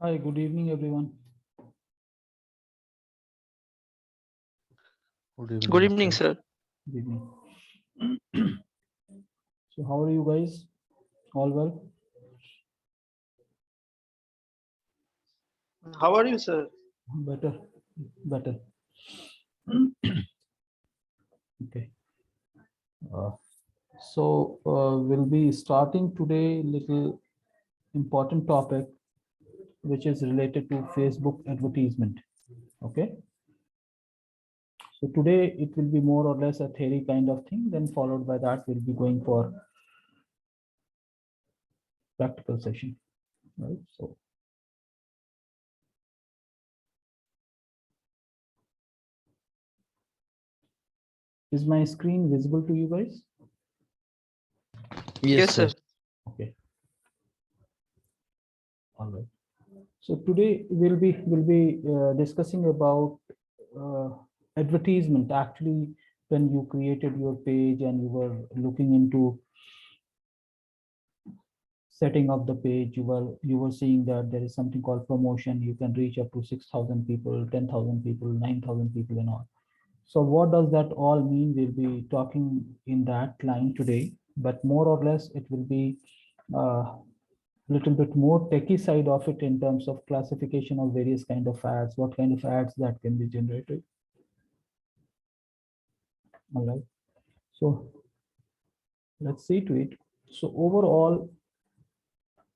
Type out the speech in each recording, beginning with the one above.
Hi, good evening, everyone. Good evening, Good evening, Nikhil. sir. Good evening. So, how are you guys? All well? How are you, sir? Better, better. Okay. Uh, we'll be starting today little important topic, which is related to Facebook advertisement. Okay. So today it will be more or less a theory kind of thing. Then followed by that, we'll be going for practical session. Right. So, is my screen visible to you guys? Yes, Yes, sir. sir. Okay. All right. So today we'll be discussing about uh, advertisement. Actually, when you created your page and you were looking into setting up the page, you were seeing that there is something called promotion. You can reach up to 6,000 people, 10,000 people, 9,000 people, and all. So what does that all mean? We'll be talking in that line today, but more or less it will be little bit more techie side of it in terms of classification of various kind of ads, what kind of ads that can be generated. All right. So let's see to it. So overall,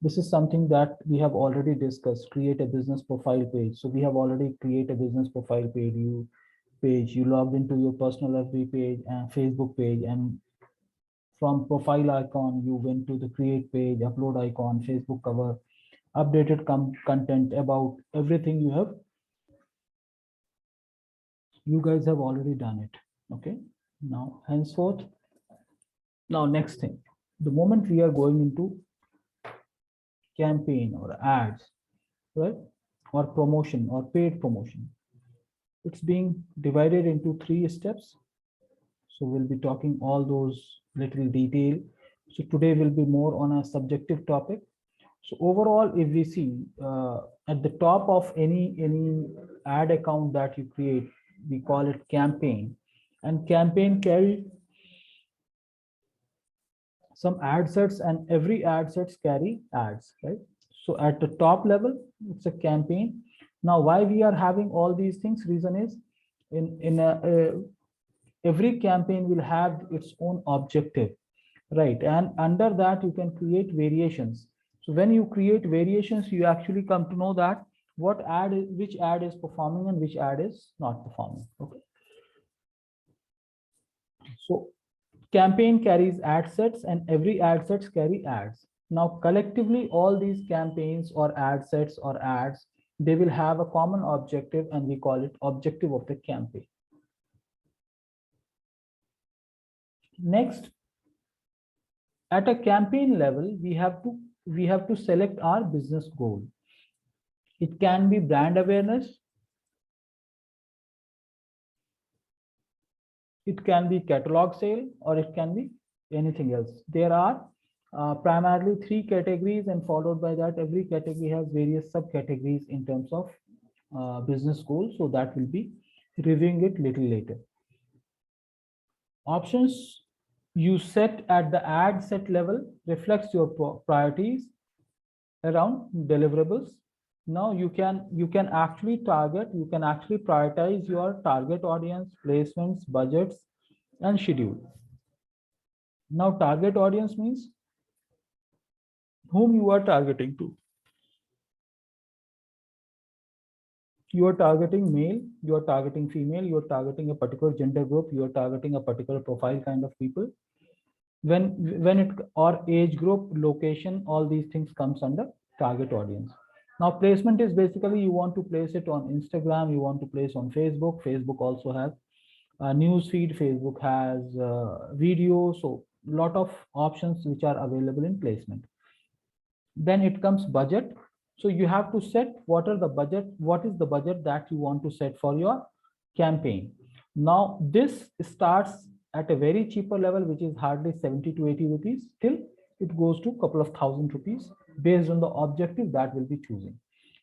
this is something that we have already discussed. Create a business profile page. So we have already created a business profile page. You logged into your personal FB page and Facebook page, and from profile icon, you went to the create page, upload icon, Facebook cover, updated content about everything you guys have already done it. Okay. Now, henceforth, now next thing, the moment we are going into campaign or ads, right, or promotion or paid promotion, it's being divided into three steps. So we'll be talking all those little detail. So today will be more on a subjective topic. So overall, if we see at the top of any ad account that you create, we call it campaign, and campaign carry some ad sets, and every ad sets carry ads, right? So at the top level, it's a campaign. Now, why we are having all these things? Reason is every campaign will have its own objective, right? And under that, you can create variations. So when you create variations, you actually come to know that which ad is performing and which ad is not performing. Okay. So campaign carries ad sets, and every ad sets carry ads. Now, collectively, all these campaigns or ad sets or ads, they will have a common objective, and we call it objective of the campaign. Next, at a campaign level, we have to select our business goal. It can be brand awareness, it can be catalog sale, or it can be anything else. There are primarily three categories, and followed by that, every category has various subcategories in terms of business goals. So that will be reviewing it little later. Options you set at the ad set level reflects your priorities around deliverables. Now you can actually prioritize your target audience, placements, budgets, and schedule. Now, target audience means whom you are targeting to. You are targeting male, you are targeting female, you are targeting a particular gender group, you are targeting a particular profile kind of people. When it or age group, location, all these things comes under target audience. Now, placement is basically you want to place it on Instagram, you want to place on Facebook. Facebook also has a news feed. Facebook has video. So lot of options which are available in placement. Then it comes budget. So you have to set what is the budget that you want to set for your campaign. Now this starts at a very cheaper level, which is hardly 70 to 80 rupees, till it goes to a couple of thousand rupees based on the objective that will be choosing.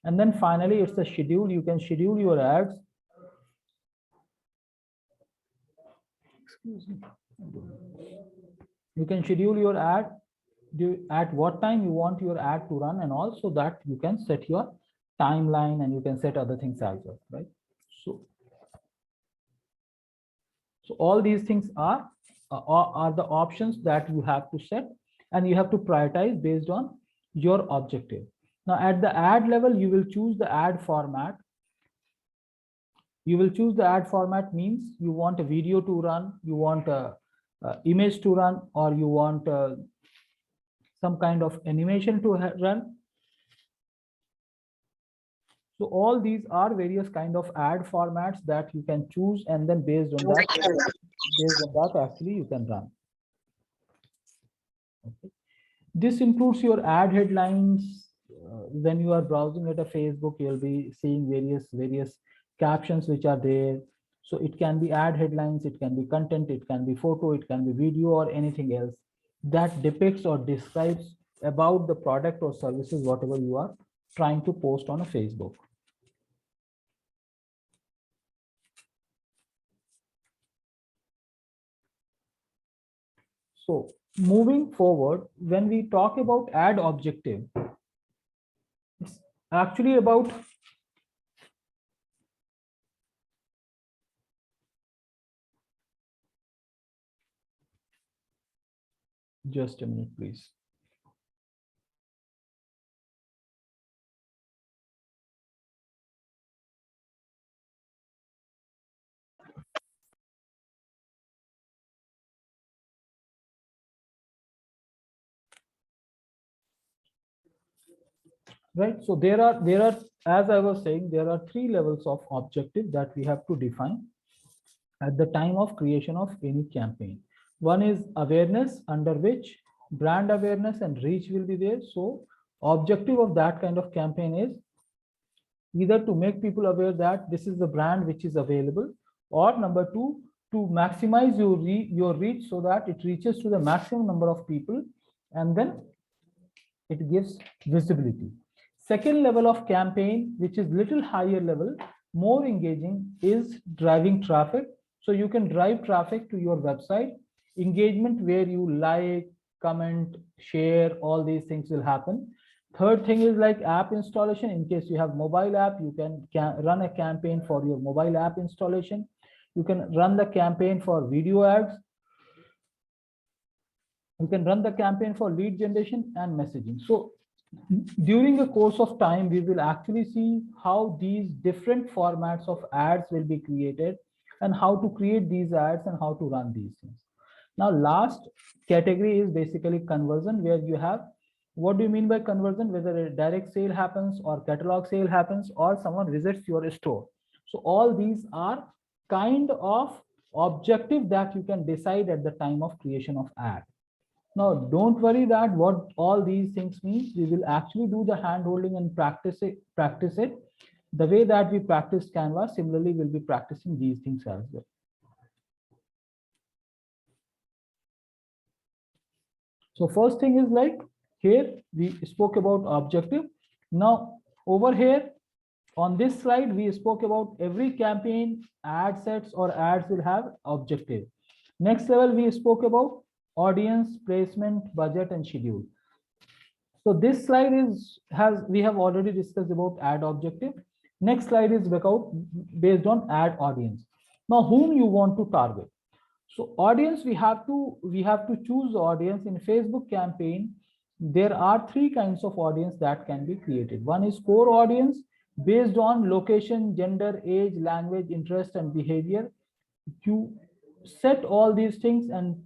And then finally, it's the schedule. You can schedule your ads. Excuse me. You can schedule your ad at what time you want your ad to run, and also that you can set your timeline and you can set other things as well, right? So all these things are the options that you have to set, and you have to prioritize based on your objective. Now at the ad level, you will choose the ad format. You will choose the ad format means you want a video to run, you want a image to run, or you want some kind of animation to run. So all these are various kind of ad formats that you can choose, and then based on that actually you can run. Okay. This includes your ad headlines. When you are browsing at a Facebook, you'll be seeing various captions which are there. So it can be ad headlines, it can be content, it can be photo, it can be video, or anything else that depicts or describes about the product or services, whatever you are trying to post on a Facebook. So moving forward, when we talk about ad objective, it's actually about just a minute, please. Right. So there are, as I was saying, there are 3 levels of objective that we have to define at the time of creation of any campaign. One is awareness, under which brand awareness and reach will be there. So objective of that kind of campaign is either to make people aware that this is the brand which is available, or number 2, to maximize your reach so that it reaches to the maximum number of people, and then it gives visibility. Second level of campaign, which is little higher level, more engaging, is driving traffic. So you can drive traffic to your website. Engagement where you like, comment, share, all these things will happen. Third thing is like app installation. In case you have mobile app, you can run a campaign for your mobile app installation. You can run the campaign for video ads. You can run the campaign for lead generation and messaging. So during the course of time, we will actually see how these different formats of ads will be created, and how to create these ads and how to run these things. Now, last category is basically conversion, where you have, what do you mean by conversion? Whether a direct sale happens or catalog sale happens or someone visits your store. So all these are kind of objective that you can decide at the time of creation of ad. Now, don't worry that what all these things means. We will actually do the hand holding and practice it. The way that we practice Canva, similarly, we'll be practicing these things as well. So first thing is like, here we spoke about objective. Now over here on this slide, we spoke about every campaign, ad sets or ads will have objective. Next level, we spoke about audience, placement, budget, and schedule. So this slide we have already discussed about ad objective. Next slide is based on ad audience. Now, whom you want to target? So audience, we have to choose the audience. In Facebook campaign, there are 3 kinds of audience that can be created. One is core audience, based on location, gender, age, language, interest, and behavior. You set all these things and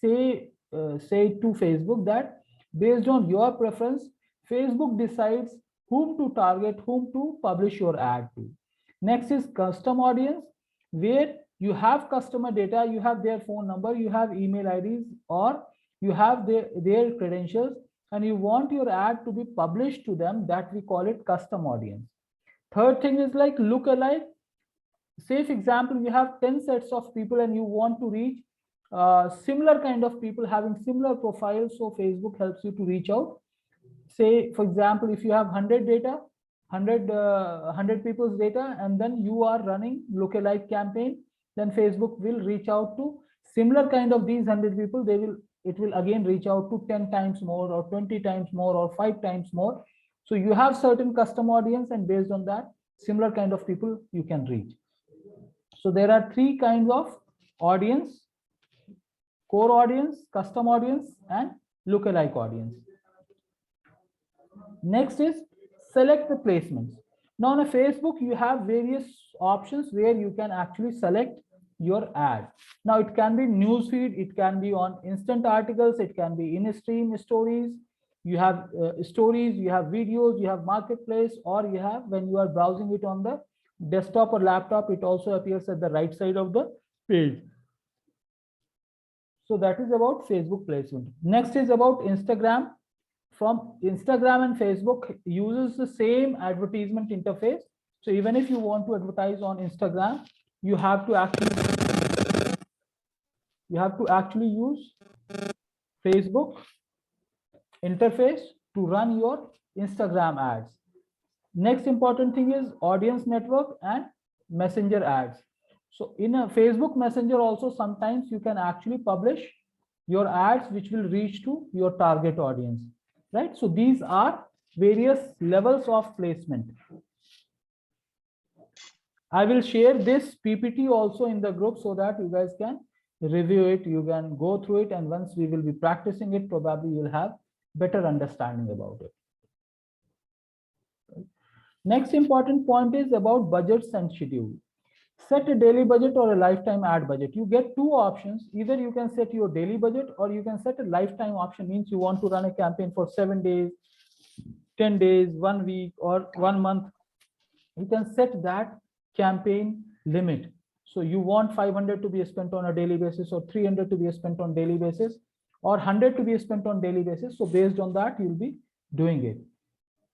say to Facebook that based on your preference, Facebook decides whom to target, whom to publish your ad to. Next is custom audience, where you have customer data, you have their phone number, you have email IDs, or you have their credentials, and you want your ad to be published to them. That we call it custom audience. Third thing is like look-alike. Say, for example, you have 10 sets of people and you want to reach similar kind of people having similar profiles. So Facebook helps you to reach out. Say, for example, if you have 100 100 people's data, and then you are running lookalike campaign, then Facebook will reach out to similar kind of these 100 people. It will again reach out to 10 times more or 20 times more or 5 times more. So you have certain custom audience, and based on that, similar kind of people you can reach. So there are three kinds of audience: core audience, custom audience, and lookalike audience. Next is select the placements. Now on a Facebook, you have various options where you can actually select your ad. Now it can be newsfeed, it can be on instant articles, it can be in stream stories. You have stories, you have videos, you have marketplace, or you have, when you are browsing it on the desktop or laptop, it also appears at the right side of the page. So that is about Facebook placement. Next is about Instagram. From Instagram and Facebook uses the same advertisement interface. So even if you want to advertise on Instagram, you have to actually use Facebook interface to run your Instagram ads. Next important thing is audience network and messenger ads. So in a Facebook Messenger also, sometimes you can actually publish your ads which will reach to your target audience, right? So these are various levels of placement. I will share this PPT also in the group so that you guys can review it, you can go through it, and once we will be practicing it, probably you'll have better understanding about it. Next important point is about budgets and schedule. Set a daily budget or a lifetime ad budget. You get two options. Either you can set your daily budget, or you can set a lifetime option, means you want to run a campaign for 7 days, 10 days, 1 week, or 1 month. You can set that campaign limit. So you want 500 to be spent on a daily basis, or 300 to be spent on daily basis, or 100 to be spent on daily basis. So based on that, you'll be doing it.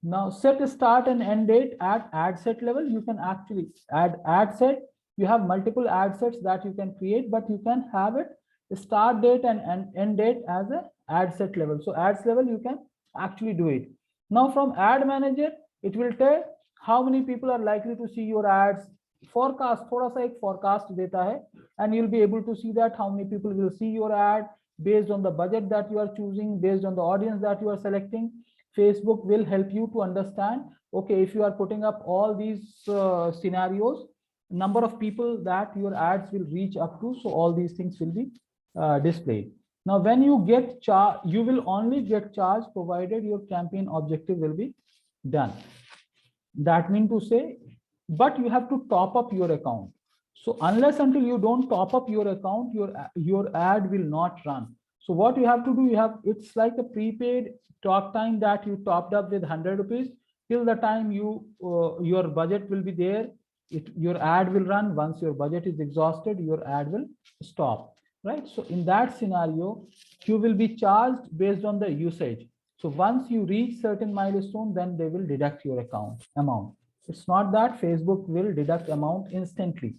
Now set a start and end date at ad set level. You can actually add ad set. You have multiple ad sets that you can create, but you can have it start date and end date as a ad set level. So ads level, you can actually do it. Now from ad manager, it will tell how many people are likely to see your ads. Forecast, thoda sa ek forecast deta hai, and you'll be able to see that how many people will see your ad based on the budget that you are choosing, based on the audience that you are selecting. Facebook will help you to understand, okay, if you are putting up all these scenarios, number of people that your ads will reach up to, so all these things will be displayed. Now when you get charged, you will only get charged provided your campaign objective will be done. That means to say, but you have to top up your account. So unless until you don't top up your account, your ad will not run. So what you have to do, it's like a prepaid talk time that you topped up with 100 rupees. Till the time your budget will be there, your ad will run. Once your budget is exhausted, your ad will stop, right? So in that scenario, you will be charged based on the usage. So once you reach certain milestone, then they will deduct your amount. It's not that Facebook will deduct amount instantly.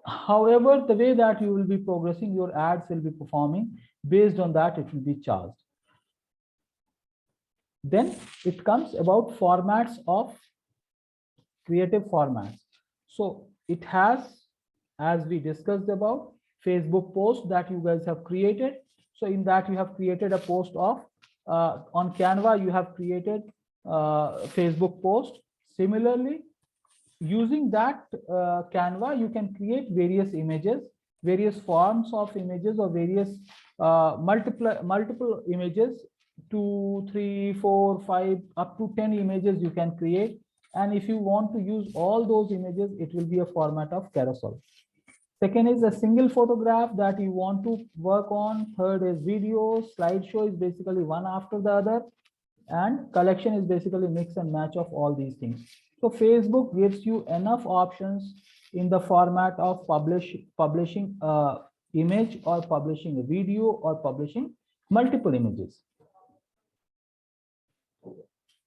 However, the way that you will be progressing, your ads will be performing, based on that it will be charged. Then it comes about formats of creative formats. So it has, as we discussed about, Facebook post that you guys have created. So in that you have created a post of on Canva, you have created Facebook post. Similarly, using that Canva, you can create various images, various forms of images, or various multiple images, 2, 3, 4, 5, up to 10 images you can create. And if you want to use all those images, it will be a format of carousel. Second is a single photograph that you want to work on. Third is video. Slideshow is basically one after the other, and collection is basically mix and match of all these things. So Facebook gives you enough options in the format of publishing a image, or publishing a video, or publishing multiple images.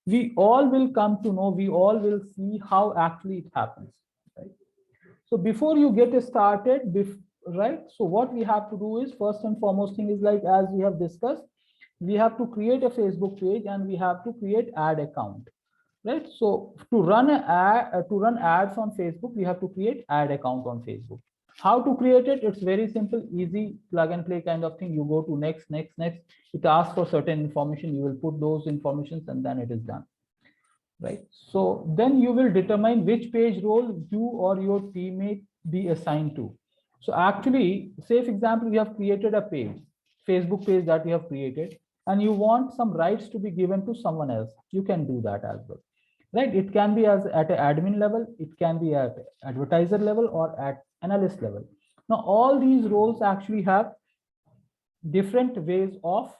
We all will come to know, we all will see how actually it happens, right? So before you get started, right? So what we have to do is, first and foremost thing is, like as we have discussed, we have to create a Facebook page and we have to create ad account, right? So to run ads on Facebook, we have to create ad account on Facebook. How to create it? It's very simple, easy, plug and play kind of thing. You go to next. It asks for certain information. You will put those informations and then it is done, right? So then you will determine which page role you or your teammate be assigned to. So actually, say for example, you have created a page, Facebook page that you have created, and you want some rights to be given to someone else. You can do that as well, right? It can be as at an admin level, it can be at advertiser level, or at analyst level. Now all these roles actually have different ways of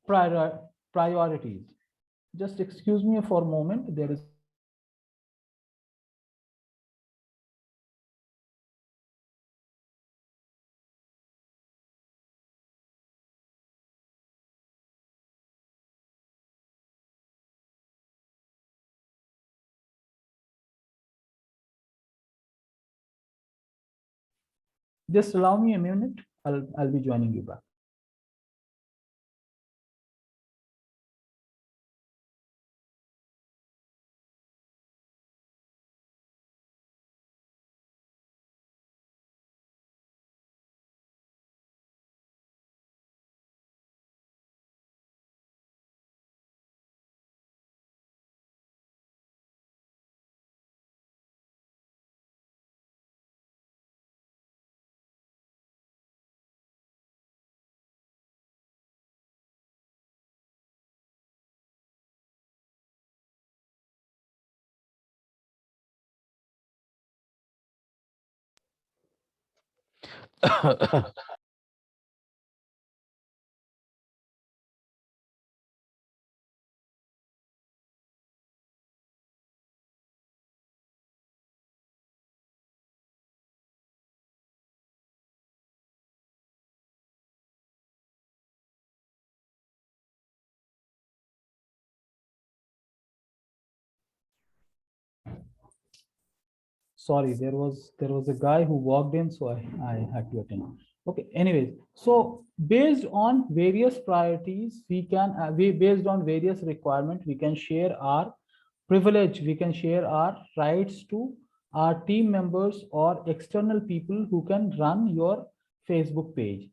priorities. Just excuse me for a moment, there is just allow me a minute. I'll be joining you back. Sorry, there was a guy who walked in, so I had to attend. Okay, anyways, so based on various priorities, we based on various requirements, we can share our privilege, we can share our rights to our team members or external people who can run your Facebook page,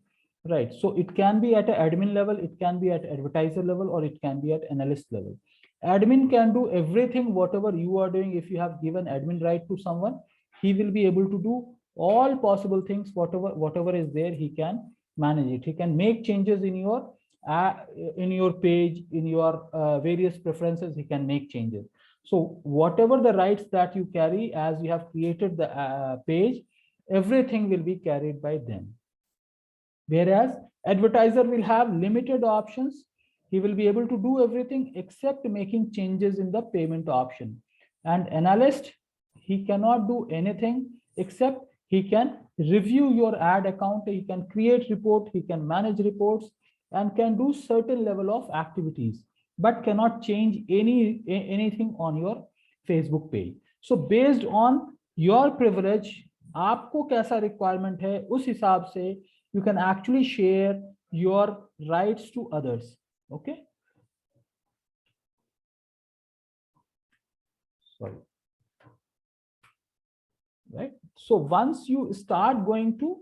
right? So it can be at an admin level, it can be at advertiser level, or it can be at analyst level. Admin can do everything whatever you are doing. If you have given admin right to someone, he will be able to do all possible things. Whatever is there, he can manage it. He can make changes uh, in your page, in your various preferences. He can make changes. So whatever the rights that you carry as you have created the page, everything will be carried by them. Whereas advertiser will have limited options. He will be able to do everything except making changes in the payment option. And analyst, he cannot do anything except he can review your ad account, he can create report, he can manage reports, and can do certain level of activities, but cannot change anything on your Facebook page. So based on your privilege, आपको कैसा requirement है, उस हिसाब से you can actually share your rights to others. Okay, sorry, right? So once you start going to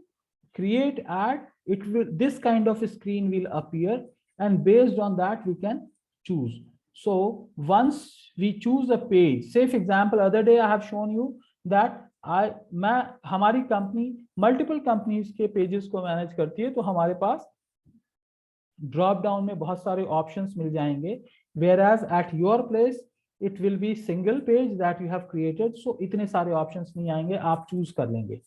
create ad, it will, this kind of a screen will appear, and based on that we can choose. So once we choose a page, say for example, other day I have shown you that हमारी company multiple companies के pages को manage करती है, तो हमारे पास drop down में बहुत सारे ऑप्शंस मिल जाएंगे. Whereas at your place it will be single page that you have created, so इतने सारे ऑप्शंस नहीं आएंगे, आप चूज कर लेंगे.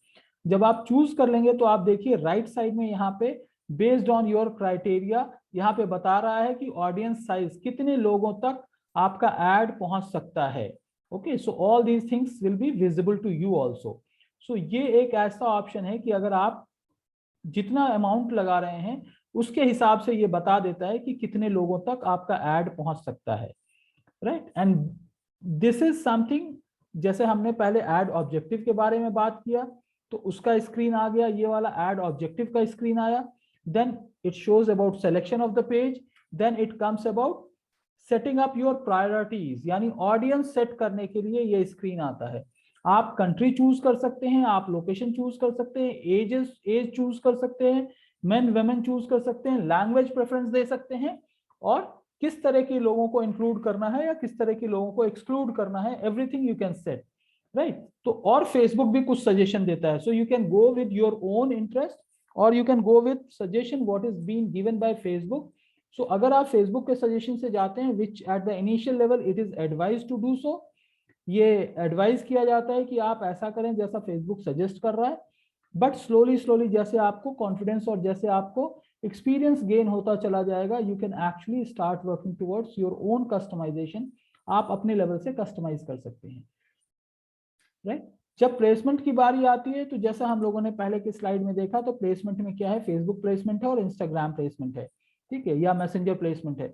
जब आप चूज कर लेंगे तो आप देखिए राइट साइड में यहाँ पे बेस्ड ऑन योर क्राइटेरिया यहाँ पे बता रहा है कि ऑडियंस साइज कितने लोगों तक आपका एड पहुंच सकता है. Okay, so all these things will be visible to you also. So ये एक ऐसा ऑप्शन है कि अगर आप जितना अमाउंट लगा रहे हैं उसके हिसाब से ये बता देता है कि कितने लोगों तक आपका एड पहुंच सकता है, right? And this is something, जैसे हमने पहले एड ऑब्जेक्टिव के बारे में बात किया तो उसका स्क्रीन आ गया, ये वाला एड ऑब्जेक्टिव का स्क्रीन आया. Then it shows about selection of the page, then it comes about setting up your priorities, यानी ऑडियंस सेट करने के लिए ये स्क्रीन आता है। आप कंट्री चूज कर सकते हैं, आप लोकेशन चूज कर सकते हैं, एज चूज कर सकते हैं, मेन वेमेन चूज कर सकते हैं, लैंग्वेज प्रेफरेंस दे सकते हैं, और किस तरह के लोगों को इंक्लूड करना है या किस तरह के लोगों को एक्सक्लूड करना है, everything you can set, right. तो और फेसबुक भी कुछ सजेशन देता है, so you can go with your own interest और you can go with suggestion what is being given by Facebook. So अगर आप फेसबुक के सजेशन से जाते हैं, which at the initial level it is advise to do so, ये advice किया जाता है कि आप ऐसा करें जैसा फेसबुक सजेस्ट कर रहा है, बट स्लोली स्लोली जैसे आपको कॉन्फिडेंस और जैसे आपको एक्सपीरियंस गेन होता चला जाएगा, you can actually start working towards your own customisation. आप अपने लेवल से कस्टमाइज कर सकते हैं, राइट। जब प्लेसमेंट की बारी आती है, तो जैसा हम लोगों ने पहले की स्लाइड में देखा, तो प्लेसमेंट में क्या है, फेसबुक प्लेसमेंट है और इंस्टाग्राम प्लेसमेंट है, ठीक है, या मैसेंजर प्लेसमेंट है।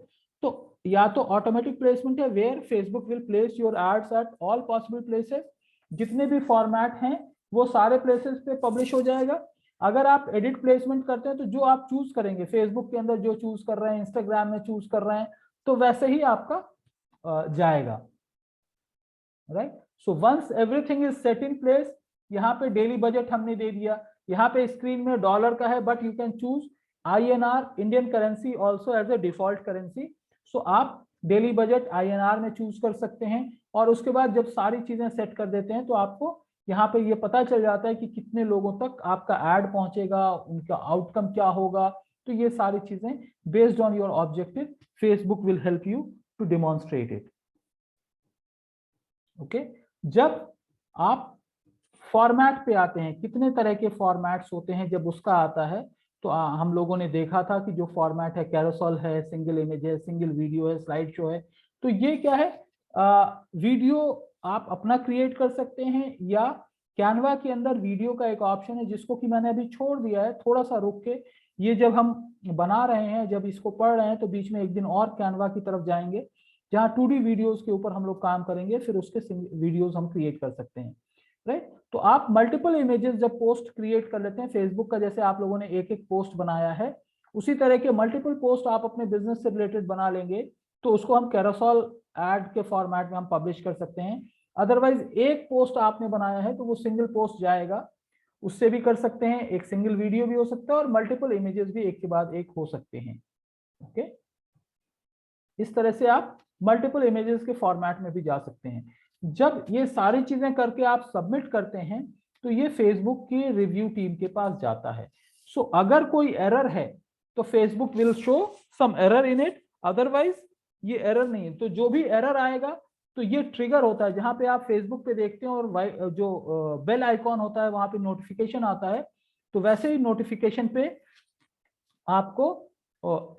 तो या तो ऑटोमेटिक प्लेसमेंट है, where Facebook will place your ads at all possible places, जितने भी फॉर्मेट हैं वो सारे प्लेसेस पे पब्लिश हो जाएगा। अगर आप एडिट प्लेसमेंट करते हैं, तो जो आप चूज करेंगे फेसबुक के अंदर, जो चूज कर रहे हैं इंस्टाग्राम में चूज कर रहे हैं, तो वैसे ही आपका जाएगा, right. So once everything is set in place, यहाँ पे डेली बजट हमने दे दिया, यहाँ पे स्क्रीन में डॉलर का है, but you can choose INR Indian currency also as a default currency. So आप डेली बजट INR में चूज कर सकते हैं, और उसके बाद जब सारी चीजें सेट कर देते हैं, तो आपको यहाँ पे ये पता चल जाता है कि कितने लोगों तक आपका एड पहुंचेगा, उनका आउटकम क्या होगा। तो ये सारी चीजें based on your objective Facebook will help you to demonstrate it, okay. जब आप फॉर्मेट पे आते हैं, कितने तरह के फॉर्मेट्स होते हैं, जब उसका आता है, तो हम लोगों ने देखा था कि जो फॉर्मेट है, कैरोसेल है, सिंगल इमेज है, सिंगल वीडियो है, स्लाइड शो है। तो ये क्या है, वीडियो आप अपना क्रिएट कर सकते हैं, या कैनवा के अंदर वीडियो का एक ऑप्शन है जिसको कि मैंने अभी छोड़ दिया है, थोड़ा सा रुक के। ये जब हम बना रहे हैं, जब इसको पढ़ रहे हैं, तो बीच में एक दिन और कैनवा की तरफ जाएंगे, जहाँ 2D वीडियोस के ऊपर हम लोग काम करेंगे, फिर उसके वीडियोस हम क्रिएट कर सकते हैं, राइट। तो आप मल्टीपल इमेजेस जब पोस्ट क्रिएट कर लेते हैं फेसबुक का, जैसे आप लोगों ने एक एक पोस्ट बनाया है, उसी तरह के मल्टीपल पोस्ट आप अपने बिजनेस से रिलेटेड बना लेंगे, तो उसको हम कैरोसेल एड के फॉर्मेट में हम पब्लिश कर सकते हैं। अदरवाइज एक पोस्ट आपने बनाया है, तो वो सिंगल पोस्ट जाएगा, उससे भी कर सकते हैं, एक सिंगल वीडियो भी हो सकता है, और मल्टीपल इमेजेस भी एक के बाद एक हो सकते हैं, ओके। इस तरह से आप मल्टीपल इमेजेस के फॉर्मेट में भी जा सकते हैं। जब ये सारी चीजें करके आप सबमिट करते हैं, तो ये फेसबुक की रिव्यू टीम के पास जाता है। सो अगर कोई एरर है, तो Facebook will show some error in it, otherwise ये एरर नहीं है। तो जो भी एरर आएगा, तो ये ट्रिगर होता है, जहां पे आप फेसबुक पे देखते हैं और जो बेल आइकॉन होता है, वहां पे नोटिफिकेशन आता है, तो वैसे ही नोटिफिकेशन पे आपको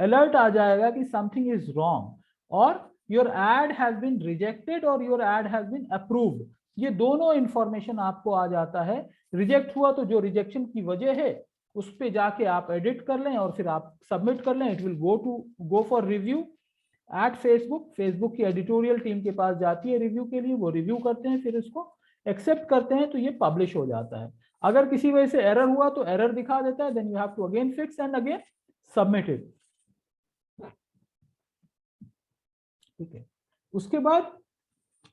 अलर्ट आ जाएगा कि समथिंग इज रॉन्ग, और your ad has been rejected और your ad has been approved. ये दोनों इंफॉर्मेशन आपको आ जाता है। रिजेक्ट हुआ तो जो रिजेक्शन की वजह है, उस पे जाके आप एडिट कर लें और फिर आप सबमिट कर लें। It will go for review at Facebook. Facebook की एडिटोरियल टीम के पास जाती है रिव्यू के लिए, वो रिव्यू करते हैं, फिर इसको एक्सेप्ट करते हैं, तो ये पब्लिश हो जाता है। अगर किसी वजह से एरर हुआ, तो एरर दिखा देता है, then you have to again fix and again submitted, ठीक है। उसके बाद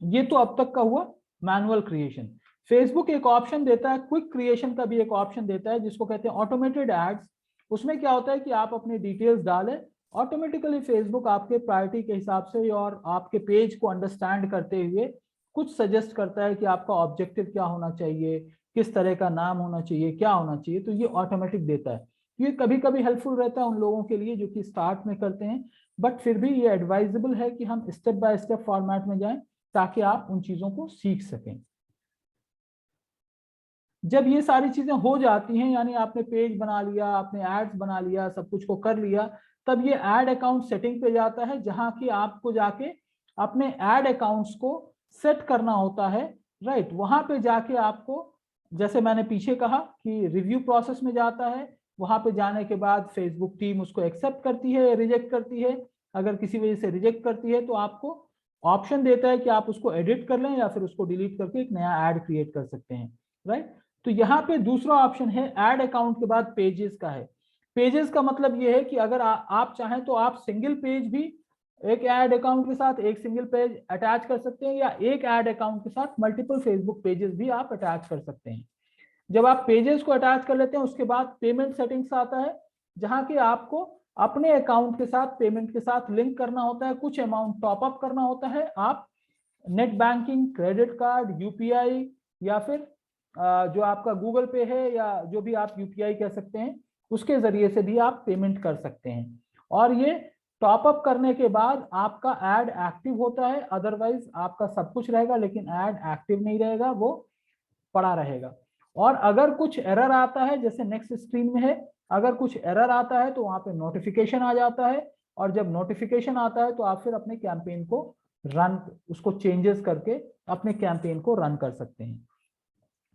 ये तो अब तक का हुआ मैनुअल क्रिएशन। फेसबुक एक ऑप्शन देता है, क्विक क्रिएशन का भी एक ऑप्शन देता है, जिसको कहते हैं ऑटोमेटेड एड्स। उसमें क्या होता है कि आप अपनी डिटेल्स डालें, ऑटोमेटिकली फेसबुक आपके प्रायोरिटी के हिसाब से और आपके पेज को अंडरस्टैंड करते हुए कुछ सजेस्ट करता है कि आपका ऑब्जेक्टिव क्या होना चाहिए, किस तरह का नाम होना चाहिए, क्या होना चाहिए, तो ये ऑटोमेटिक देता है। ये कभी कभी हेल्पफुल रहता है उन लोगों के लिए जो कि स्टार्ट में करते हैं, बट फिर भी ये एडवाइजेबल है कि हम स्टेप बाय स्टेप फॉर्मेट में जाएं, ताकि आप उन चीजों को सीख सकें। जब ये सारी चीजें हो जाती हैं, यानी आपने पेज बना लिया, आपने एड्स बना लिया, सब कुछ को कर लिया, तब ये एड अकाउंट सेटिंग पे जाता है, जहां की आपको जाके अपने एड अकाउंट्स को सेट करना होता है, राइट। वहां पे जाके आपको, जैसे मैंने पीछे कहा कि रिव्यू प्रोसेस में जाता है, वहां पे जाने के बाद फेसबुक टीम उसको एक्सेप्ट करती है या रिजेक्ट करती है। अगर किसी वजह से रिजेक्ट करती है, तो आपको ऑप्शन देता है कि आप उसको एडिट कर लें या फिर उसको डिलीट करके एक नया एड क्रिएट कर सकते हैं, राइट। तो यहाँ पे दूसरा ऑप्शन है एड अकाउंट के बाद पेजेस का है। पेजेस का मतलब ये है कि अगर आप चाहें तो आप सिंगल पेज भी एक ऐड अकाउंट के साथ एक सिंगल पेज अटैच कर सकते हैं, या एक ऐड अकाउंट के साथ मल्टीपल फेसबुक पेजेस भी आप अटैच कर सकते हैं। जब आप पेजेस को अटैच कर लेते हैं उसके बाद पेमेंट सेटिंग्स आता है, जहां कि आपको अपने अकाउंट के साथ पेमेंट के साथ लिंक करना होता है, कुछ अमाउंट टॉप अप करना होता है। आप net banking, credit card, UPI, या फिर जो आपका गूगल पे है या जो भी आप यूपीआई कह सकते हैं, उसके जरिए से भी आप पेमेंट कर सकते हैं। और ये टॉप अप करने के बाद आपका ऐड एक्टिव होता है, अदरवाइज आपका सब कुछ रहेगा लेकिन ऐड एक्टिव नहीं रहेगा, वो पड़ा रहेगा। और अगर कुछ एरर आता है, जैसे नेक्स्ट स्क्रीन में है, अगर कुछ एरर आता है तो वहां पे नोटिफिकेशन आ जाता है, और जब नोटिफिकेशन आता है तो आप फिर अपने कैंपेन को रन, उसको चेंजेस करके अपने कैंपेन को रन कर सकते हैं।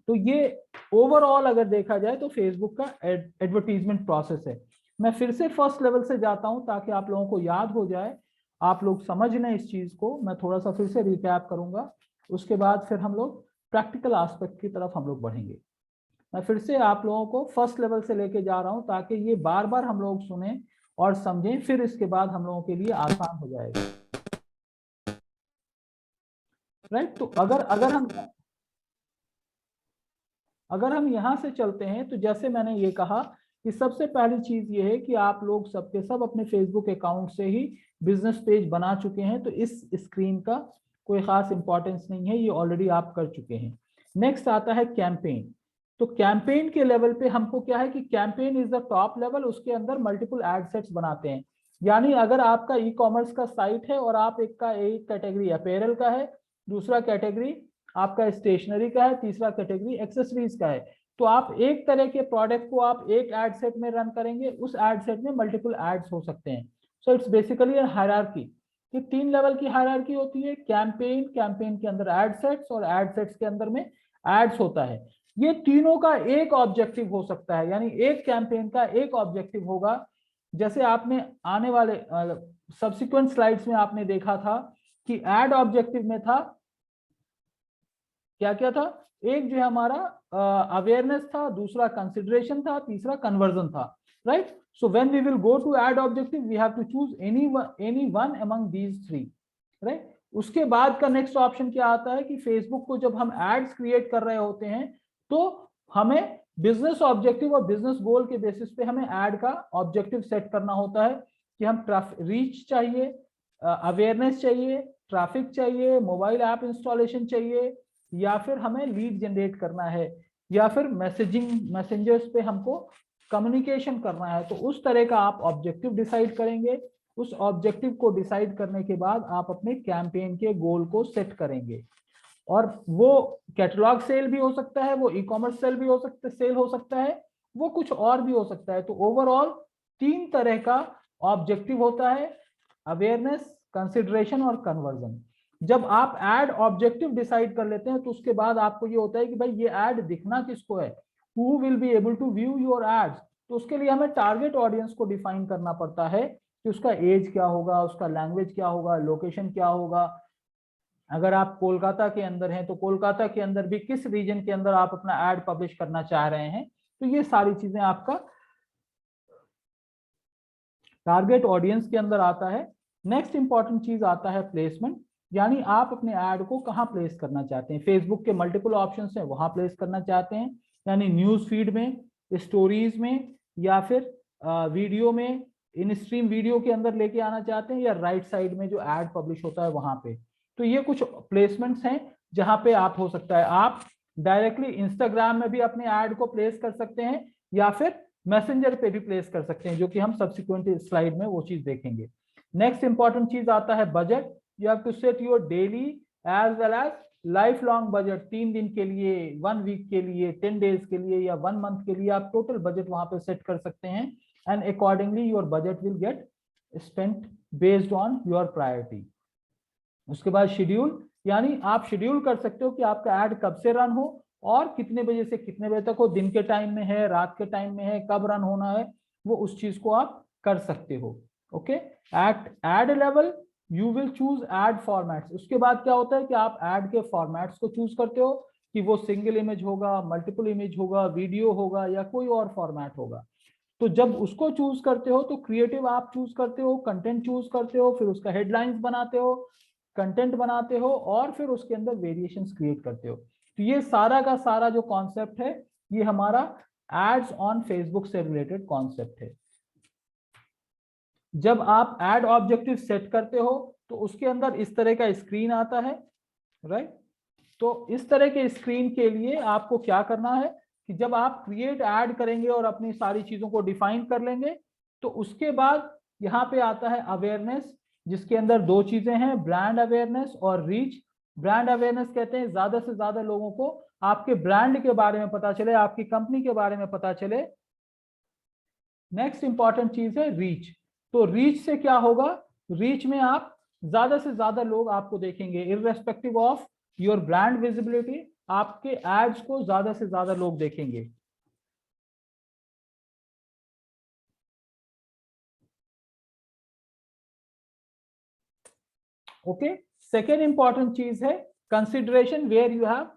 तो ये ओवरऑल अगर देखा जाए तो फेसबुक का एडवर्टीजमेंट प्रोसेस है। मैं फिर से फर्स्ट लेवल से जाता हूं ताकि आप लोगों को याद हो जाए, आप लोग समझ लें इस चीज को। मैं थोड़ा सा फिर से रिकैप करूंगा, उसके बाद फिर हम लोग प्रैक्टिकल एस्पेक्ट की तरफ हम लोग बढ़ेंगे। मैं फिर से आप लोगों को फर्स्ट लेवल से लेके जा रहा हूं ताकि ये बार बार हम लोग सुने और समझें, फिर इसके बाद हम लोगों के लिए आसान हो जाएगा। राइट, तो अगर हम यहां से चलते हैं तो जैसे मैंने ये कहा कि सबसे पहली चीज ये है कि आप लोग सबके सब अपने फेसबुक अकाउंट से ही बिजनेस पेज बना चुके हैं, तो इस स्क्रीन का कोई खास इंपॉर्टेंस नहीं है, ये ऑलरेडी आप कर चुके हैं। नेक्स्ट आता है कैंपेन। तो कैंपेन के लेवल पे हमको क्या है कि campaign is the top level, उसके अंदर मल्टीपल एड सेट्स बनाते हैं। यानी अगर आपका ई कॉमर्स का साइट है और आप एक कैटेगरी अपैरल का है, दूसरा कैटेगरी आपका स्टेशनरी का है, तीसरा कैटेगरी एक्सेसरीज का है, तो आप एक तरह के प्रोडक्ट को आप एक एड सेट में रन करेंगे, उस एड सेट में मल्टीपल एड्स हो सकते हैं। So it's basically a hierarchy. ये 3 लेवल की हायरार्की होती है, कैंपेन, कैंपेन के अंदर एड सेट्स, और एड सेट्स के अंदर में एड्स होता है। ये तीनों का एक ऑब्जेक्टिव हो सकता है, यानी एक कैंपेन का एक ऑब्जेक्टिव होगा। जैसे आपने आने वाले सब्सिक्वेंट स्लाइड्स में आपने देखा था कि एड ऑब्जेक्टिव में था क्या क्या था, एक जो है हमारा अवेयरनेस था, दूसरा कंसिडरेशन था, तीसरा कन्वर्जन था। Right, so when we will go to ad objective we have to choose any one among these three. Right, उसके बाद का नेक्स्ट ऑप्शन क्या आता है कि फेसबुक को जब हम एड्स क्रिएट कर रहे होते हैं तो हमें बिजनेस ऑब्जेक्टिव और बिजनेस गोल के बेसिस पे हमें ऐड का ऑब्जेक्टिव सेट करना होता है कि हम रीच चाहिए, अवेयरनेस चाहिए, ट्रैफिक चाहिए, मोबाइल ऐप इंस्टॉलेशन चाहिए, या फिर हमें लीड जनरेट करना है, या फिर मैसेंजर्स पे हमको कम्युनिकेशन करना है। तो उस तरह का आप ऑब्जेक्टिव डिसाइड करेंगे। उस ऑब्जेक्टिव को डिसाइड करने के बाद आप अपने कैंपेन के गोल को सेट करेंगे, और वो कैटलॉग सेल भी हो सकता है, वो ई कॉमर्स सेल भी हो सकता है, सेल हो सकता है, वो कुछ और भी हो सकता है। तो ओवरऑल 3 तरह का ऑब्जेक्टिव होता है, अवेयरनेस, कंसिडरेशन और कन्वर्जन। जब आप एड ऑब्जेक्टिव डिसाइड कर लेते हैं तो उसके बाद आपको ये होता है कि भाई ये एड दिखना किसको है, who will be able to view your ads. तो उसके लिए हमें टारगेट ऑडियंस को डिफाइन करना पड़ता है कि उसका एज क्या होगा, उसका लैंग्वेज क्या होगा, लोकेशन क्या होगा। अगर आप कोलकाता के अंदर हैं तो कोलकाता के अंदर भी किस रीजन के अंदर आप अपना एड पब्लिश करना चाह रहे हैं। तो ये सारी चीजें आपका टारगेट ऑडियंस के अंदर आता है। नेक्स्ट इंपॉर्टेंट चीज आता है प्लेसमेंट, यानी आप अपने ऐड को कहां प्लेस करना चाहते हैं। फेसबुक के मल्टीपल ऑप्शंस हैं, वहां प्लेस करना चाहते हैं, यानी न्यूज फीड में, स्टोरीज में, या फिर वीडियो में, इन स्ट्रीम वीडियो के अंदर लेके आना चाहते हैं, या राइट साइड में जो एड पब्लिश होता है वहां पे। तो ये कुछ प्लेसमेंट्स हैं जहां पे आप हो सकता है आप डायरेक्टली इंस्टाग्राम में भी अपने ऐड को प्लेस कर सकते हैं, या फिर मैसेंजर पे भी प्लेस कर सकते हैं, जो कि हम सब्सिक्वेंट स्लाइड में वो चीज देखेंगे। नेक्स्ट इंपॉर्टेंट चीज आता है budget. You have to set your daily as well as life long budget. 3 दिन के लिए, 1 वीक के लिए, 10 डेज के लिए, या 1 मंथ के लिए आप टोटल बजट वहां पे सेट कर सकते हैं, and accordingly your budget will get spent based on your priority. उसके बाद शेड्यूल, यानी आप शेड्यूल कर सकते हो कि आपका ऐड कब से रन हो और कितने बजे से कितने बजे तक हो, दिन के टाइम में है, रात के टाइम में है, कब रन होना है, वो उस चीज को आप कर सकते हो। Okay, at ad level you will choose ad formats. उसके बाद क्या होता है कि आप एड के फॉर्मेट्स को चूज करते हो कि वो सिंगल इमेज होगा, मल्टीपल इमेज होगा, वीडियो होगा, या कोई और फॉर्मेट होगा। तो जब उसको चूज करते हो तो क्रिएटिव आप चूज करते हो, कंटेंट चूज करते हो, फिर उसका हेडलाइंस बनाते हो, कंटेंट बनाते हो, और फिर उसके अंदर वेरिएशंस क्रिएट करते हो। तो ये सारा का सारा जो कॉन्सेप्ट है ये हमारा एड्स ऑन फेसबुक से रिलेटेड कॉन्सेप्ट है। जब आप एड ऑब्जेक्टिव सेट करते हो तो उसके अंदर इस तरह का स्क्रीन आता है, राइट। तो इस तरह के स्क्रीन के लिए आपको क्या करना है कि जब आप क्रिएट ऐड करेंगे और अपनी सारी चीजों को डिफाइन कर लेंगे, तो उसके बाद यहाँ पे आता है अवेयरनेस, जिसके अंदर दो चीजें हैं, ब्रांड अवेयरनेस और रीच। ब्रांड अवेयरनेस कहते हैं ज्यादा से ज्यादा लोगों को आपके ब्रांड के बारे में पता चले, आपकी कंपनी के बारे में पता चले। नेक्स्ट इंपॉर्टेंट चीज है रीच। तो रीच से क्या होगा, रीच में आप ज्यादा से ज्यादा लोग आपको देखेंगे, irrespective of your brand visibility, आपके एड्स को ज्यादा से ज्यादा लोग देखेंगे। ओके, सेकेंड इंपॉर्टेंट चीज है consideration, where you have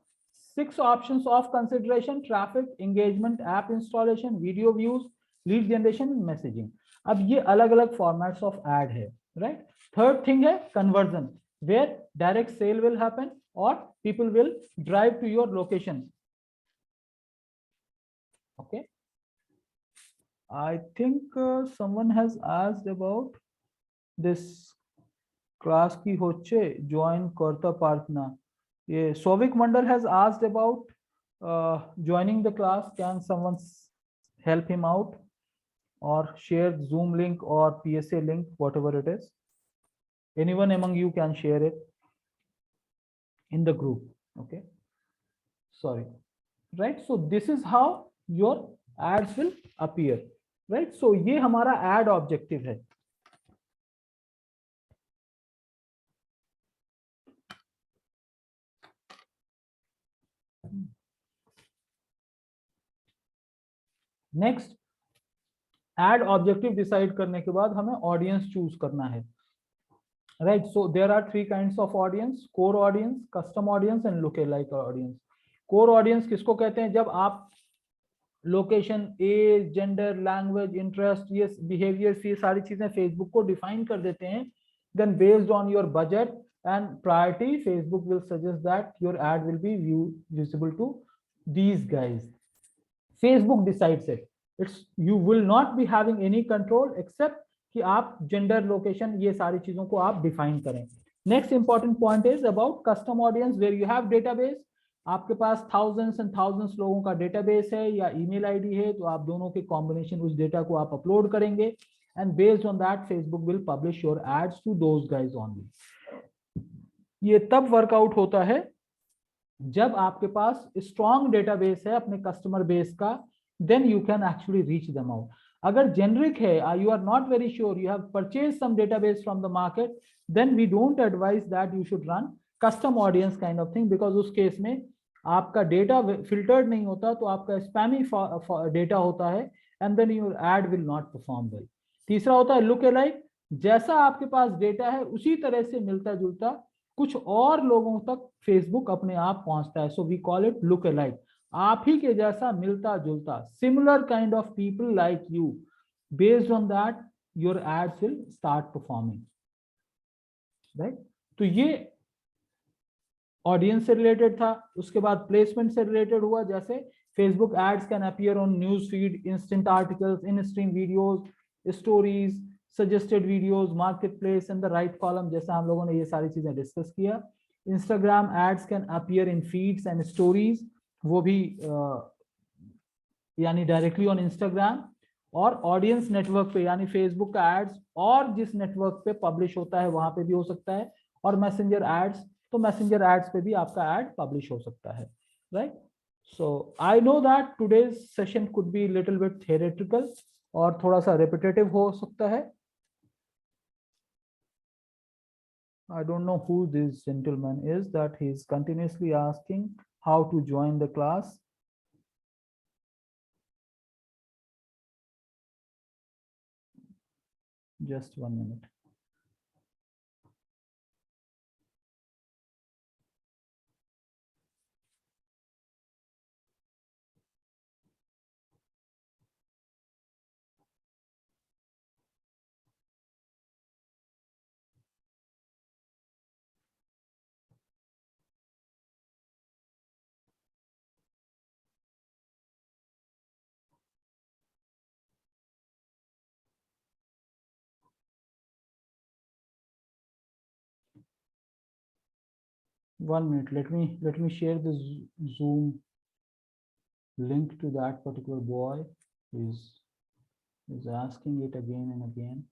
6 options of consideration: traffic, engagement, app installation, video views, lead generation, messaging. अब ये अलग अलग फॉर्मेट्स ऑफ एड है, राइट। थर्ड थिंग है conversion, where direct sale will happen और people will drive to your location. Okay, I think someone has asked about this class की होच्छे join करता पार्थना। ये Sovik Mandal has asked about joining the class. Can someone help him out or share Zoom link or PSA link, whatever it is? Anyone among you can share it in the group. Okay, sorry, right. So this is how your ads will appear, right. So ये हमारा ad objective है। Next, ad objective decide करने के बाद हमें audience choose करना है, right. So there are 3 kinds of audience: core audience, custom audience and lookalike audience. Core audience किसको कहते हैं? जब आप location, age, gender, language, interest, ये बिहेवियर्स, ये सारी चीजें फेसबुक को डिफाइन कर देते हैं, then based on your budget and priority Facebook will suggest that your ad will be visible to these guys. Facebook decides it. It's you will not be having any control except कि आप gender, location, ये सारी चीजों को आप define करें। Next important point is about custom audience, where you have database. आपके पास थाउजेंड्स एंड थाउजेंड्स लोगों का डेटाबेस है या ईमेल आईडी है, तो आप दोनों के कॉम्बिनेशन उस डेटा को आप अपलोड करेंगे and based on that Facebook will publish your ads to those guys only. ये तब वर्कआउट होता है जब आपके पास स्ट्रॉन्ग डेटाबेस है अपने कस्टमर बेस का, then you can actually reach them out. अगर जेनरिक है, you are not very sure, you have purchased some database from the market, then we don't advise that you should run custom audience kind of thing, because उस case में आपका data filtered नहीं होता, तो आपका spammy data होता है and then your ad will not perform well. तीसरा होता है लुक अलाइक, जैसा आपके पास डेटा है उसी तरह से मिलता जुलता कुछ और लोगों तक फेसबुक अपने आप पहुंचता है, so we call it look alike. आप ही के जैसा मिलता जुलता, similar kind of people like you, based on that your ads will start performing, right. तो ये ऑडियंस से रिलेटेड था। उसके बाद प्लेसमेंट से रिलेटेड हुआ, जैसे Facebook ads can appear on news feed, instant articles, in stream videos, stories, suggested videos, marketplace and the right column, जैसा हम लोगों ने ये सारी चीजें डिस्कस किया। Instagram ads can appear in feeds and stories, वो भी यानी डायरेक्टली ऑन इंस्टाग्राम, और ऑडियंस नेटवर्क पे यानी फेसबुक का एड्स और जिस नेटवर्क पे पब्लिश होता है वहां पे भी हो सकता है, और मैसेंजर एड्स, तो मैसेंजर एड्स पे भी आपका एड पब्लिश हो सकता है, right. So I know that today's session could be little bit theoretical और थोड़ा सा रिपीटेटिव हो सकता है। I don't know who this gentleman is that he is continuously asking how to join the class. Just 1 minute. 1 minute, let me share the Zoom link to that particular boy. Is asking it again and again.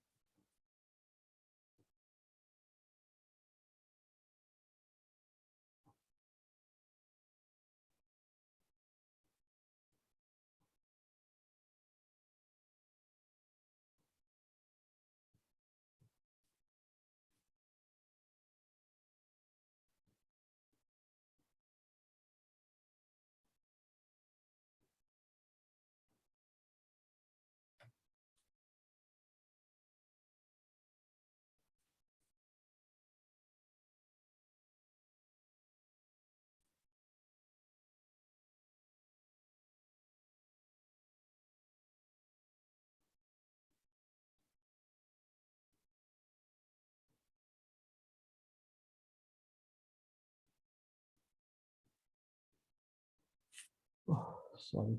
Oh, sorry.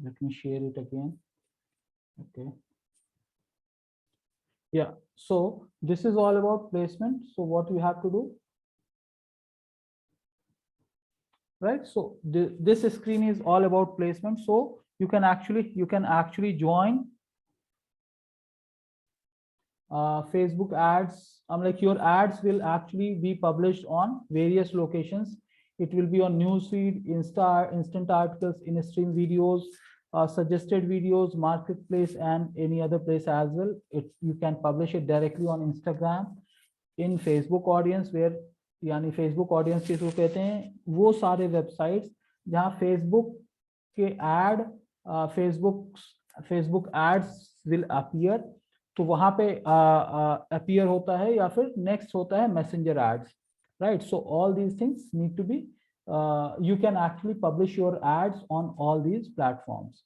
Let me share it again. Okay. Yeah. So this is all about placement. So what you have to do, right? So this screen is all about placement. So you can actually join Facebook ads. Like your ads will actually be published on various locations. It will be on newsfeed, instant articles, in-stream videos, suggested videos, marketplace, and any other place as well. You can publish it directly on Instagram, in Facebook audience, where यानी Facebook audience किसको कहते हैं, वो सारे websites जहाँ Facebook के ad Facebook ads will appear, तो वहां पे अपीयर होता है, या फिर नेक्स्ट होता है messenger ads, right? So all these things need to be, you can actually publish your ads on all these platforms.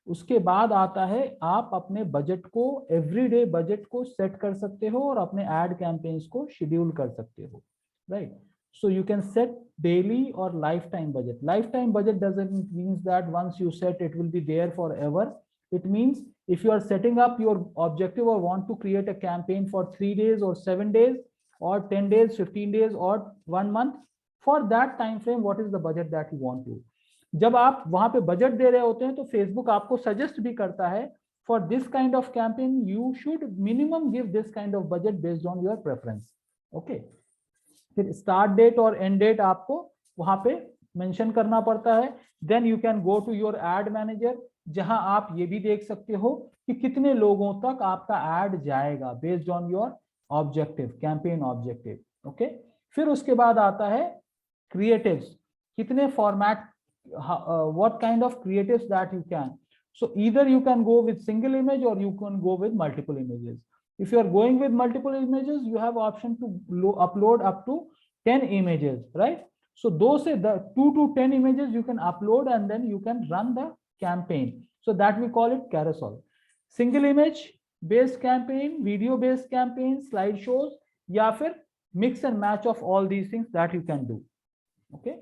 उसके बाद आता है, आप अपने बजट को, एवरीडे बजट को सेट कर सकते हो और अपने एड कैंपेन्स को शेड्यूल कर सकते हो, right? So you can set daily or lifetime budget. Lifetime budget doesn't mean that once you set it will be there forever. It means if you are setting up your objective or want to create a campaign for 3 days or 7 days or 10 days, 15 days or 1 month, for that time frame, what is the budget that you want to? जब आप वहां पे budget दे रहे होते हैं तो Facebook आपको suggest भी करता है, for this kind of campaign you should minimum give this kind of budget based on your preference. Okay, फिर स्टार्ट डेट और एंड डेट आपको वहां पे मेंशन करना पड़ता है। Then you can go to your ad manager, जहां आप ये भी देख सकते हो कि कितने लोगों तक आपका एड जाएगा based on your objective, campaign objective. Okay, फिर उसके बाद आता है क्रिएटिव्स, कितने format, what kind of creatives that you can. So either you can go with single image or you can go with multiple images. If you are going with multiple images, you have option to upload up to 10 images, right? So those the 2 to 10 images you can upload and then you can run the campaign. So that we call it carousel. Single image based campaign, video based campaign, slideshows, या फिर mix and match of all these things that you can do. Okay.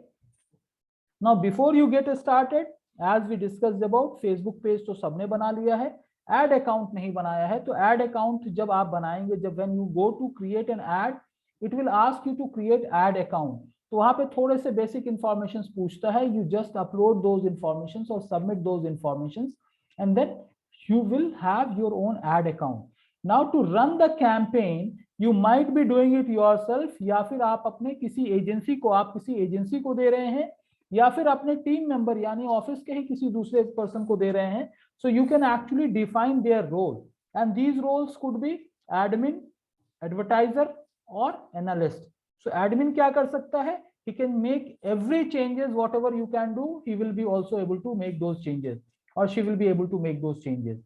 Now before you get started, as we discussed about, Facebook page तो सबने बना लिया है, ad account नहीं बनाया है। तो एड अकाउंट जब आप बनाएंगे, जब when you go to create an ad, it will ask you to create ad account. तो वहां पे थोड़े से बेसिक इंफॉर्मेशंस पूछता है, you just upload those informations और submit those informations and then you will have your own ad account. Now to run the campaign, you might be doing it yourself, या फिर आप अपने किसी एजेंसी को, आप किसी एजेंसी को दे रहे हैं, या फिर अपने टीम मेंबर यानी ऑफिस के ही किसी दूसरे पर्सन को दे रहे हैं। So you can actually define their role, and these roles could be admin, advertiser और एनालिस्ट। सो एडमिन क्या कर सकता है, he can make every changes whatever you can do, he will be also able to make those changes or she will be able to make those changes.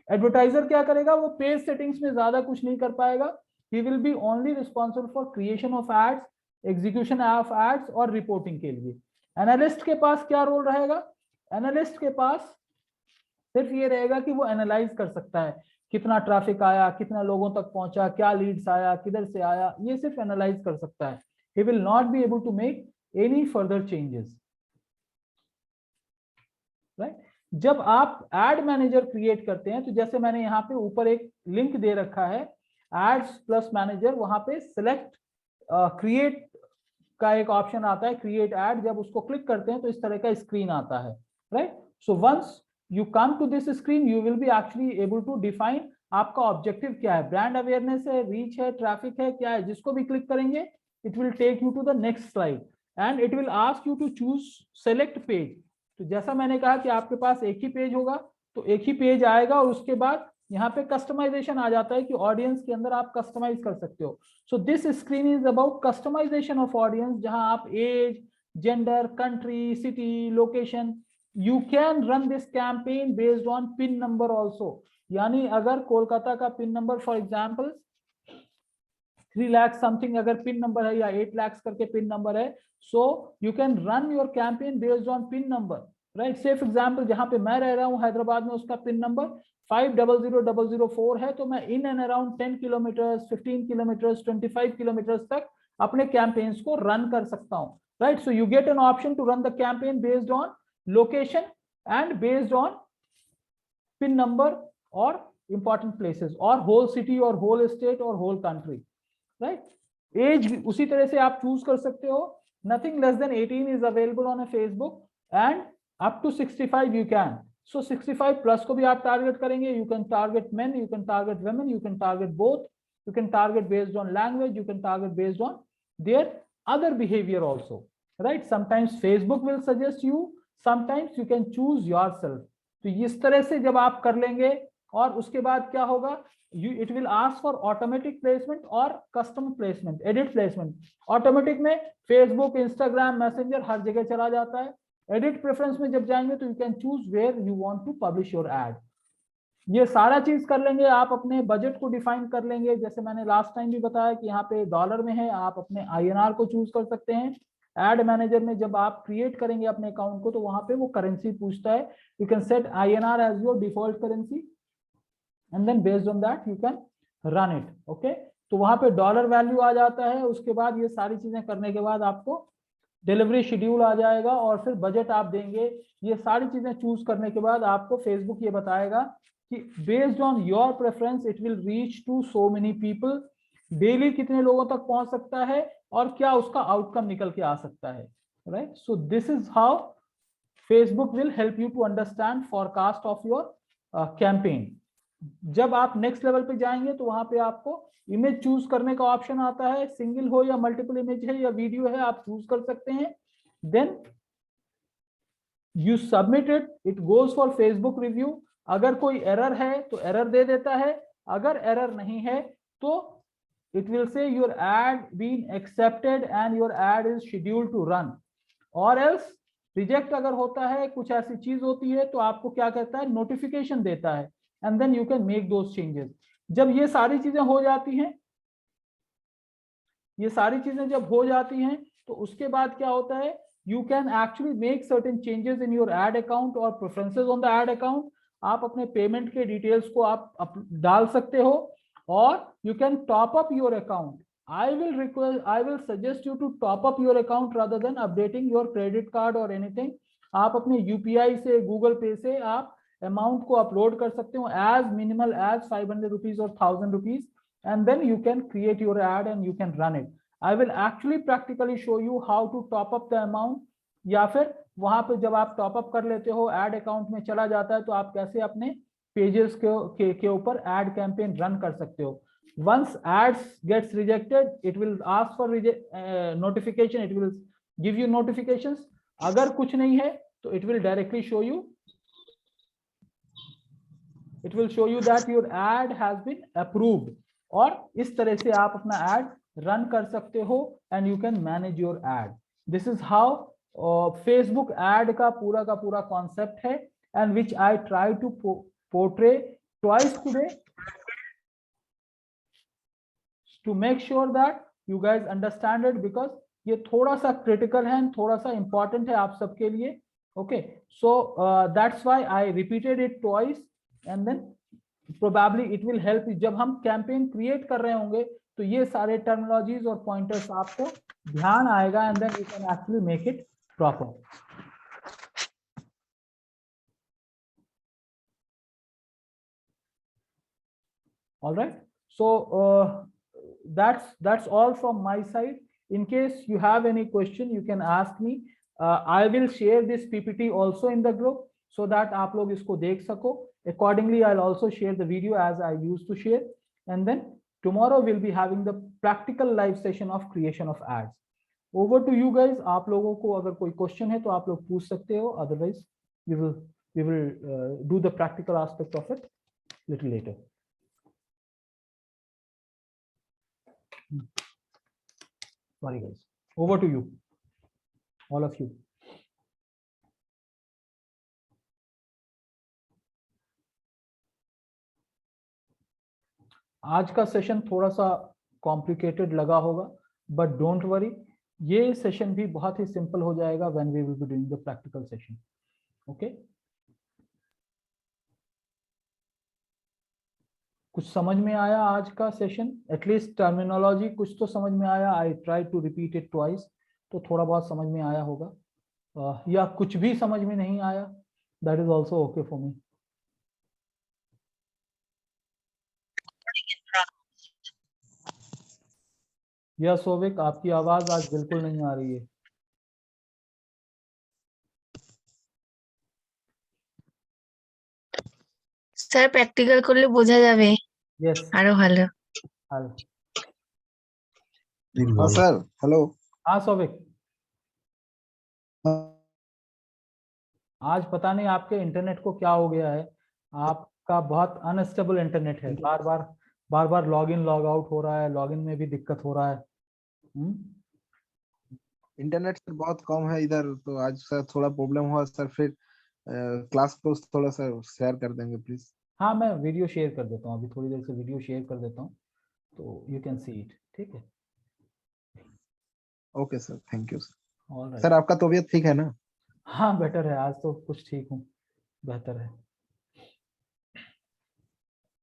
Advertiser क्या करेगा, वो page settings में ज्यादा कुछ नहीं कर पाएगा, he will be only responsible for creation of ads, execution of ads और रिपोर्टिंग के लिए। एनालिस्ट के पास क्या रोल रहेगा, एनालिस्ट के पास सिर्फ ये रहेगा कि वो एनालाइज कर सकता है कितना ट्रैफिक आया, कितना लोगों तक पहुंचा, क्या लीड्स आया, किधर से आया, ये सिर्फ एनालाइज कर सकता है। he will not be able to make any further changes, right? जब आप एड मैनेजर क्रिएट करते हैं, तो जैसे मैंने यहाँ पे ऊपर एक लिंक दे रखा है एड्स प्लस मैनेजर, वहां पे सिलेक्ट क्रिएट का एक ऑप्शन आता है, क्रिएट एड। जब उसको क्लिक करते हैं तो इस तरह का स्क्रीन आता है, right. So once you come to this screen, you will be actually able to define आपका ऑब्जेक्टिव क्या है, ब्रांड अवेयरनेस है, रीच है, ट्रैफिक है, क्या है। जिसको भी क्लिक करेंगे it will take you to the next slide and it will ask you to choose select page. तो जैसा मैंने कहा कि आपके पास एक ही पेज होगा, तो एक ही पेज आएगा और उसके बाद यहाँ पे कस्टमाइजेशन आ जाता है कि ऑडियंस के अंदर आप कस्टमाइज कर सकते हो। So this screen is about customisation of audience, जहां आप age, gender, country, city, location, you can run this campaign based on pin number also. यानी अगर कोलकाता का pin number for example 3 lakh something अगर पिन नंबर है, या 8 लाख करके पिन नंबर है, so you can run your campaign based on pin number, right. Say for example जहां पे मैं रह रहा हूं हैदराबाद में, उसका पिन नंबर 500004 है, तो मैं in and around 10 kilometre, 15 kilometre, 25 kilometre तक अपने कैंपेन्स को रन कर सकता हूं, right. So you get an option to run the campaign based on location and based on pin number और इंपॉर्टेंट प्लेसेस और होल सिटी और होल स्टेट और होल कंट्री, राइट। एज भी उसी तरह से आप चूज कर सकते हो, nothing less than 18 is available on a Facebook and up to 65 you can. So 65 plus को भी आप टारगेट करेंगे, you can target men, you can target women, you can target both, you can target based on language, you can target based on their other behavior also, right? Sometimes Facebook will suggest you, sometimes you can choose yourself। तो इस तरह से जब आप कर लेंगे और उसके बाद क्या होगा, it will ask for automatic placement और custom placement, edit placement. Automatic में फेसबुक, इंस्टाग्राम, मैसेंजर हर जगह चला जाता है। एडिट प्रेफरेंस में जब जाएंगे तो you can choose where you want to publish your ad. ये सारा चीज कर लेंगे, आप अपने बजट को डिफाइन कर लेंगे। जैसे मैंने लास्ट टाइम भी बताया कि यहाँ पे डॉलर में है, आप अपने INR को चूज कर सकते हैं। एड मैनेजर में जब आप क्रिएट करेंगे अपने अकाउंट को, तो वहां पे वो करेंसी पूछता है, you can set INR as your default currency and then based on that you can run it, okay. तो वहां पे डॉलर वैल्यू आ जाता है। उसके बाद ये सारी चीजें करने के बाद आपको डिलीवरी शेड्यूल आ जाएगा और फिर बजट आप देंगे। ये सारी चीजें चूज करने के बाद आपको फेसबुक ये बताएगा कि based on your preference it will reach to so many people, daily कितने लोगों तक पहुंच सकता है और क्या उसका आउटकम निकल के आ सकता है, right. So this is how Facebook will help you to understand forecast of your campaign. जब आप नेक्स्ट लेवल पे जाएंगे तो वहां पे आपको इमेज चूज करने का ऑप्शन आता है, सिंगल हो या मल्टीपल इमेज है या वीडियो है, आप चूज कर सकते हैं। Then you submit it, it goes for Facebook review. अगर कोई एरर है तो एरर दे देता है, अगर एरर नहीं है तो it will say your ad been accepted and your ad is scheduled to run. और एल्स रिजेक्ट अगर होता है, कुछ ऐसी चीज होती है, तो आपको क्या कहता है, नोटिफिकेशन देता है and then you can make those changes. जब ये सारी चीजें हो जाती हैं, ये सारी चीजें जब हो जाती हैं तो उसके बाद क्या होता है, you can actually make certain changes in your ad account और preferences on the ad account. आप अपने पेमेंट के डिटेल्स को आप डाल सकते हो और you can top up your account. I will suggest you to top up your account rather than updating your credit card or anything। आप अपने UPI से, Google Pay से आप अमाउंट को अपलोड कर सकते हो as minimal as 500 rupees or 1000 rupees and then you can create your ad and you can run it। I will actually practically show you how to top up the amount, या फिर वहां पे जब आप top up कर लेते हो, ad account में चला जाता है, तो आप कैसे अपने पेजेस के ऊपर एड कैंपेन रन कर सकते हो। Once ads gets rejected, it will ask for notification, it will give you notifications। अगर कुछ नहीं है तो it will directly show you, it will show you that your ad has been approved। और इस तरह से आप अपना ad रन कर सकते हो and you can manage your ad। This is how Facebook ad का पूरा concept है and which I try to portray twice today to make sure that you guys understand it, because ये थोड़ा सा critical है, थोड़ा सा इंपॉर्टेंट है आप सबके लिए, okay. So that's why I repeated it twice and then probably it will help. जब हम कैंपेन क्रिएट कर रहे होंगे तो ये सारे टर्मिनोलॉजीज और पॉइंटर्स आपको ध्यान आएगा and then you can actually make it proper. All right, so that's all from my side. In case you have any question, you can ask me. I will share this PPT also in the group so that आप लोग इसको देख सको. Accordingly, I'll also share the video as I used to share. And then tomorrow we'll be having the practical live session of creation of ads. Over to you guys. आप लोगों को अगर कोई क्वेश्चन है तो आप लोग पूछ सकते हो. Otherwise, we will do the practical aspect of it little later. Sorry guys. Over to you, all of you. आज का सेशन थोड़ा सा कॉम्प्लिकेटेड लगा होगा, बट डोंट वरी, ये सेशन भी बहुत ही सिंपल हो जाएगा when we will be doing the practical session. Okay, कुछ समझ में आया आज का सेशन? एटलीस्ट टर्मिनोलॉजी कुछ तो समझ में आया. I try to repeat it twice, तो थोड़ा बहुत समझ में आया होगा. या कुछ भी समझ में नहीं आया, that is also okay for me. या सोविक, आपकी आवाज आज बिल्कुल नहीं आ रही है. স্যার প্র্যাকটিক্যাল করলে বোঝা যাবে यस, আরো ভালো. हेलो. हाँ सर, हेलो. हाँ सोविक, आज पता नहीं आपके इंटरनेट को क्या हो गया है. आपका बहुत अनस्टेबल इंटरनेट है. बार बार लॉग इन लॉग आउट हो रहा है. लॉग इन में भी दिक्कत हो रहा है. इंटरनेट सर बहुत कम है इधर, तो आज सर थोड़ा प्रॉब्लम हुआ सर. फिर क्लास को थोड़ा सा शेयर कर देंगे प्लीज. हाँ, मैं वीडियो शेयर कर देता हूँ. अभी थोड़ी देर से वीडियो शेयर कर देता हूँ, तो यू कैन सी इट. ठीक है. Okay sir, thank you sir. Alright. Sir आपका तबीयत ठीक है ना? हाँ, बेटर है. आज तो कुछ ठीक हूँ, बेहतर है.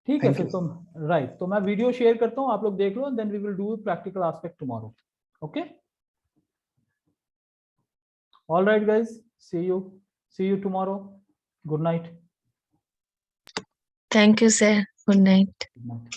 ठीक है Thank फिर you, तुम राइट. तो मैं वीडियो शेयर करता हूँ, आप लोग देख लो. Then we will do practical aspect tomorrow. Okay, alright guys, see you tomorrow. Good night. Thank you sir, good night. Good night.